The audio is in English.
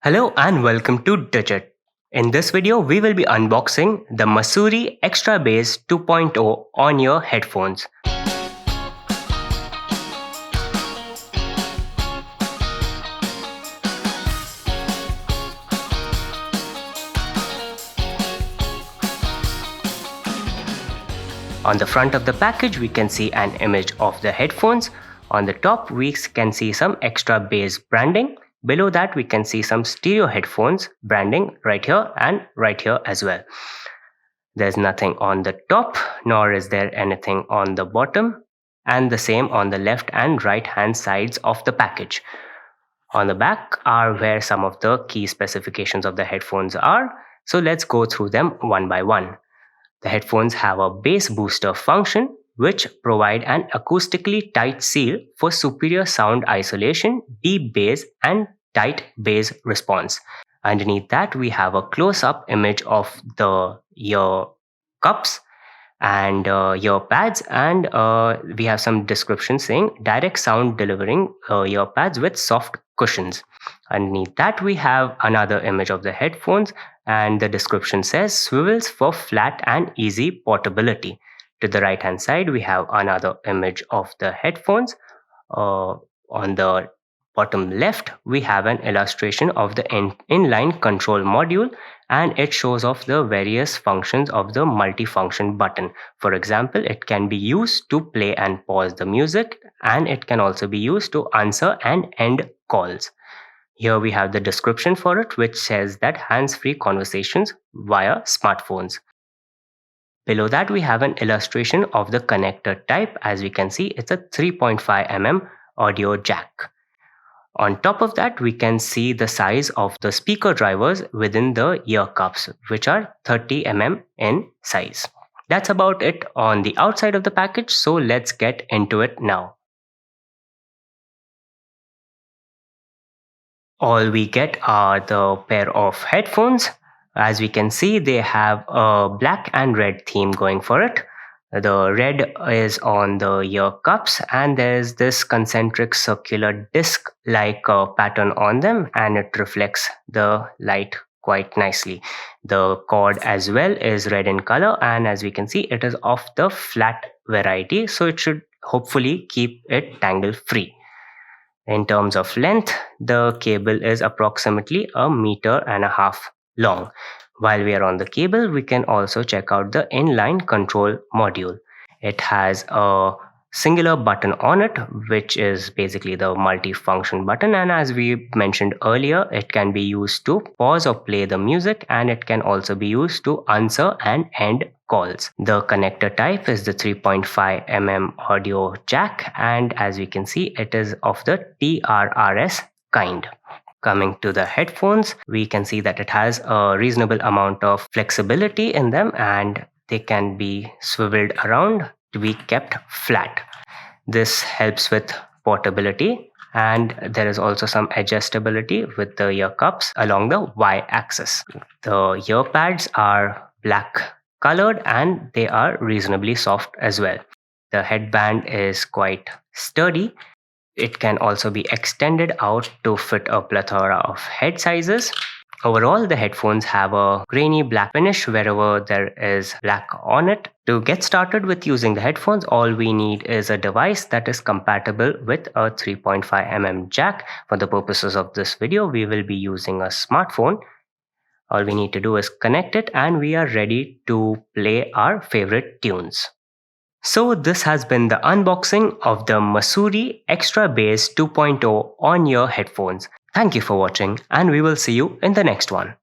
Hello and welcome to Digit. In this video, we will be unboxing the Masoori Extra Bass 2.0 on-ear headphones. On the front of the package, we can see an image of the headphones. On the top, we can see some Extra Bass branding. Below that, we can see some stereo headphones branding right here and right here as well. There's nothing on the top, nor is there anything on the bottom, and the same on the left and right hand sides of the package. On the back are where some of the key specifications of the headphones are. So let's go through them one by one. The headphones have a bass booster function, which provide an acoustically tight seal for superior sound isolation, deep bass, and tight bass response. Underneath that, we have a close-up image of the ear cups and ear pads, and we have some description saying direct sound delivering ear pads with soft cushions. Underneath that, we have another image of the headphones, and the description says swivels for flat and easy portability. To the right hand side, we have another image of the headphones. On the bottom left, we have an illustration of the inline control module, and it shows off the various functions of the multifunction button. For example, it can be used to play and pause the music, and it can also be used to answer and end calls. Here we have the description for it, which says that hands-free conversations via smartphones. Below that, we have an illustration of the connector type. As we can see, it's a 3.5 mm audio jack. On top of that, we can see the size of the speaker drivers within the ear cups, which are 30 mm in size. That's about it on the outside of the package, so let's get into it now. All we get are the pair of headphones. As we can see, they have a black and red theme going for it. The red is on the ear cups, and there's this concentric circular disc-like pattern on them, and it reflects the light quite nicely. The cord as well is red in color, and as we can see, it is of the flat variety, so it should hopefully keep it tangle-free. In terms of length, the cable is approximately 1.5 meters long. While we are on the cable, we can also check out the inline control module. It has a singular button on it, which is basically the multi-function button, and as we mentioned earlier, it can be used to pause or play the music, and it can also be used to answer and end calls. The connector type is the 3.5 mm audio jack, and as we can see, it is of the TRRS kind. Coming to the headphones, we can see that it has a reasonable amount of flexibility in them, and they can be swiveled around to be kept flat. This helps with portability, and there is also some adjustability with the ear cups along the y-axis. The ear pads are black colored, and they are reasonably soft as well. The headband is quite sturdy. It can also be extended out to fit a plethora of head sizes. Overall, the headphones have a grainy black finish wherever there is black on it. To get started with using the headphones, all we need is a device that is compatible with a 3.5 mm jack. For the purposes of this video, we will be using a smartphone. All we need to do is connect it, and we are ready to play our favorite tunes. So this has been the unboxing of the Masoori Extra Bass 2.0 on-ear headphones. Thank you for watching, and we will see you in the next one.